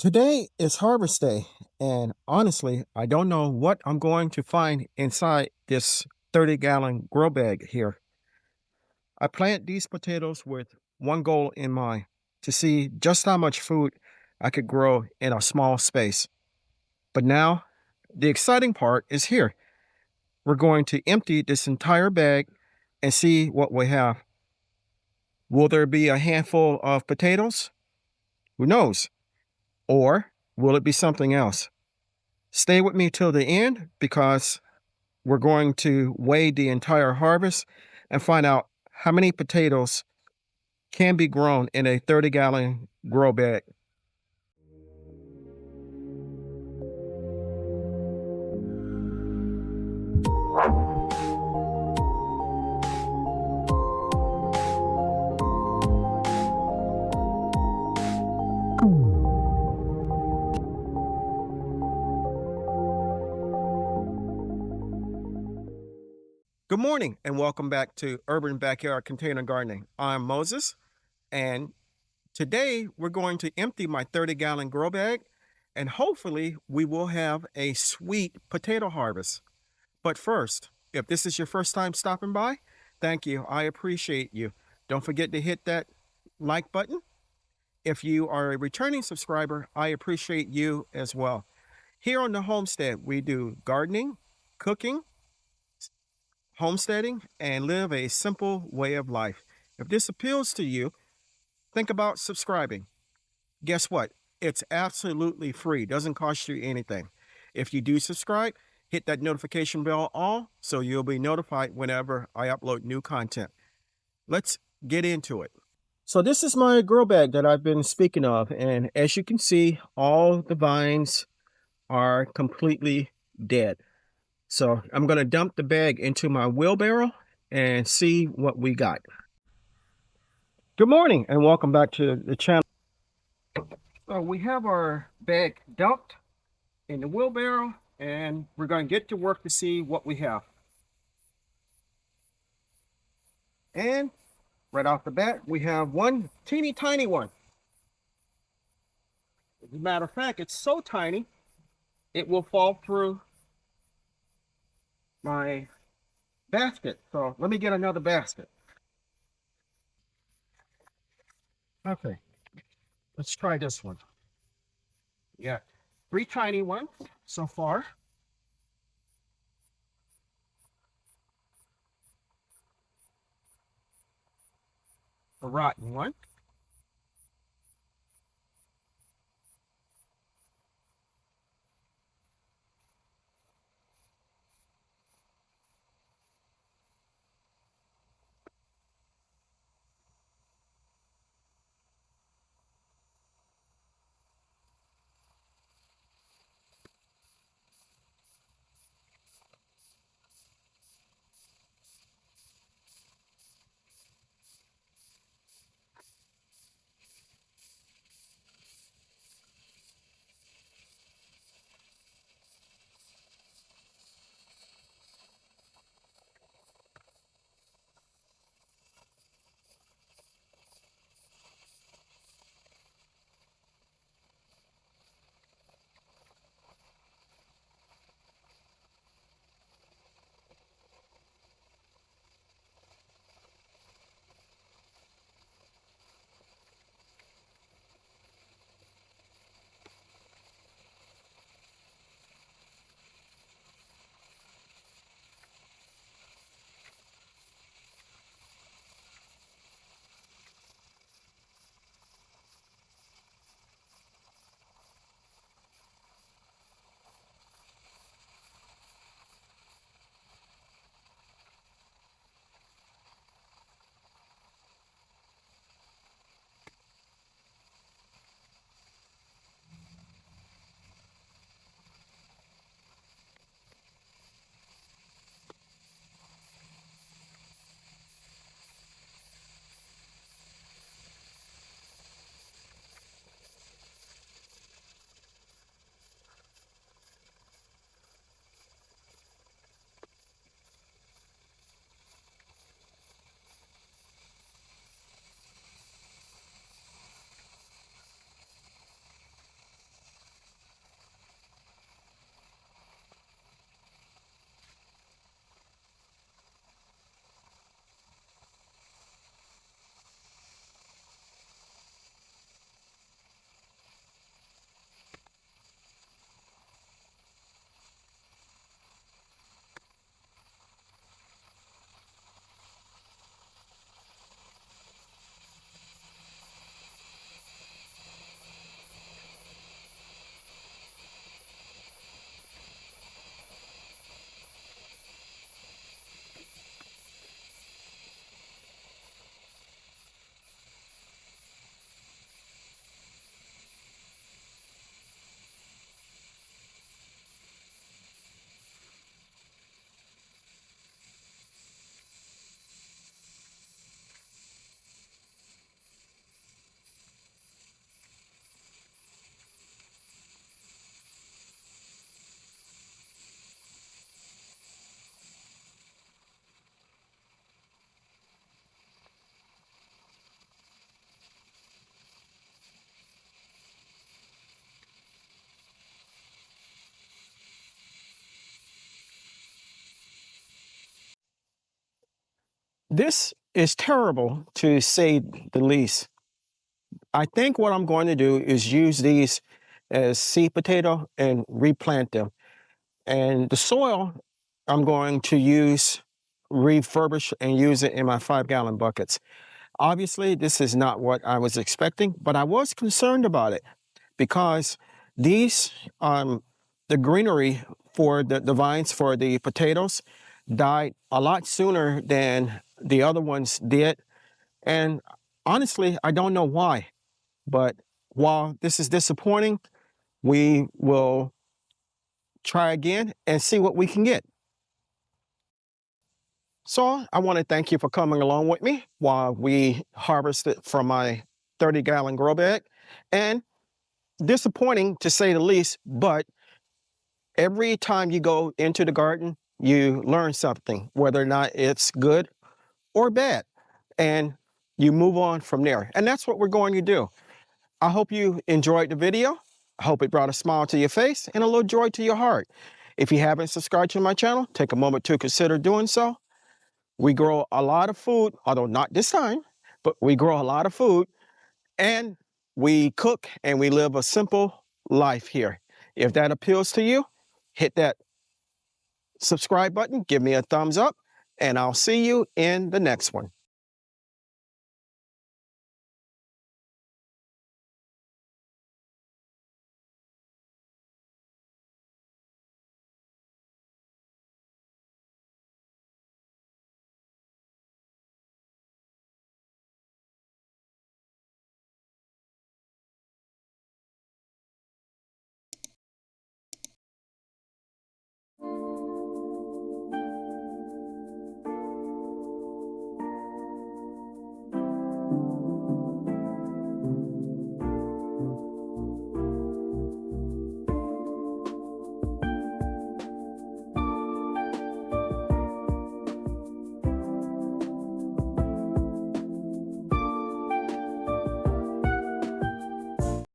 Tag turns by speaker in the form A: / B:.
A: Today is harvest day, and honestly, I don't know what I'm going to find inside this 30-gallon grow bag here. I plant these potatoes with one goal in mind to see just how much food I could grow in a small space. But now, the exciting part is here. We're going to empty this entire bag and see what we have. Will there be a handful of potatoes? Who knows? Or will it be something else? Stay with me till the end because we're going to weigh the entire harvest and find out how many potatoes can be grown in a 30-gallon grow bag. Good morning and welcome back to Urban Backyard Container Gardening. I'm Moses, and today we're going to empty my 30-gallon grow bag, and hopefully we will have a sweet potato harvest. But first, if this is your first time stopping by, thank you. I appreciate you. Don't forget to hit that like button. If you are a returning subscriber, I appreciate you as well. Here on the homestead, we do gardening, cooking, homesteading, and live a simple way of life. If this appeals to you, think about subscribing. Guess what? It's absolutely free, doesn't cost you anything. If you do subscribe, hit that notification bell all so you'll be notified whenever I upload new content. Let's get into it. So this is my grow bag that I've been speaking of, and as you can see, all the vines are completely dead. So I'm going to dump the bag into my wheelbarrow and see what we got. Good morning and welcome back to the channel. So we have our bag dumped in the wheelbarrow and we're going to get to work to see what we have. And right off the bat, we have one teeny tiny one. As a matter of fact, it's so tiny, it will fall through my basket. So let me get another basket. Okay, let's try this one. Yeah, 3 tiny ones so far. A rotten one. This is terrible to say the least. I think what I'm going to do is use these as seed potato and replant them. And the soil I'm going to use, refurbish and use it in my 5-gallon buckets. Obviously, this is not what I was expecting, but I was concerned about it because these, the greenery for the vines for the potatoes died a lot sooner than the other ones did. And honestly, I don't know why. But while this is disappointing, we will try again and see what we can get. So I want to thank you for coming along with me while we harvested from my 30-gallon grow bag. And disappointing to say the least, but every time you go into the garden, you learn something, whether or not it's good or bad, and you move on from there. And that's what we're going to do. I hope you enjoyed the video. I hope it brought a smile to your face and a little joy to your heart. If you haven't subscribed to my channel, take a moment to consider doing so. We grow a lot of food, although not this time, but we grow a lot of food, and we cook and we live a simple life here. If that appeals to you, hit that subscribe button, give me a thumbs up, and I'll see you in the next one.